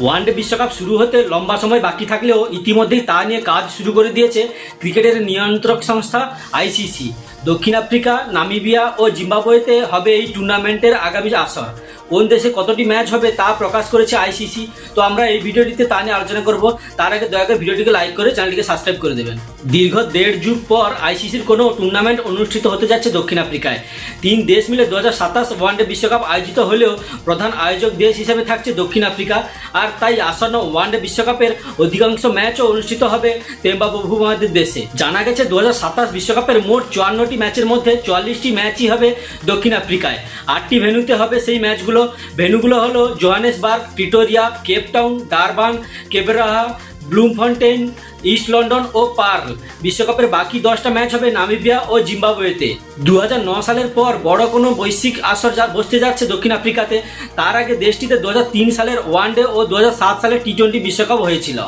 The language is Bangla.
ওয়ানডে বিশ্বকাপ শুরু হতে লম্বা সময় বাকি থাকলেও ইতিমধ্যেই তা নিয়ে কাজ শুরু করে দিয়েছে ক্রিকেটের নিয়ন্ত্রক সংস্থা আইসিসি। দক্ষিণ আফ্রিকা, নামিবিয়া ও জিম্বাবুয়েতে হবে এই টুর্নামেন্টের আগামী আসর। কোন দেশে কতটি ম্যাচ হবে তা প্রকাশ করেছে আইসিসি। তো আমরা এই ভিডিওটিতে তা নিয়ে আলোচনা করব। তার আগে দয়া করে ভিডিওটিকে লাইক করে চ্যানেলটিকে সাবস্ক্রাইব করে দেবেন। দীর্ঘ 1.5 যুগ পর আইসিসির কোনো টুর্নামেন্ট অনুষ্ঠিত হতে যাচ্ছে দক্ষিণ আফ্রিকায়। 3 দেশ মিলে 2027 ওয়ানডে বিশ্বকাপ আয়োজিত হলেও প্রধান আয়োজক দেশ হিসেবে থাকছে দক্ষিণ আফ্রিকা। আর তাই আসন্ন ওয়ানডে বিশ্বকাপের অধিকাংশ ম্যাচও অনুষ্ঠিত হবে তেমবাবু উপমহাদেশের দেশে। জানা গেছে 2027 বিশ্বকাপের মোট 54টি ম্যাচের মধ্যে 44টি ম্যাচই হবে দক্ষিণ আফ্রিকায়। 8টি ভেন্যুতে হবে সেই ম্যাচগুলো। ভেন্যুগুলো হলো Johannesburg, Pretoria, Cape Town, Durban, Gqeberha, Bloemfontein, East London ও পার্ল। বিশ্বকাপের বাকি 10টা ম্যাচ হবে নামিবিয়া ও জিম্বাবুয়েতে। 2009 সালের পর বড় কোনো বৈশ্বিক আসর বসতে যাচ্ছে দক্ষিণ আফ্রিকাতে। তার আগে দেশটিতে 2003 সালের ওয়ানডে ও 2007 সালের টি-20 বিশ্বকাপ হয়েছিল।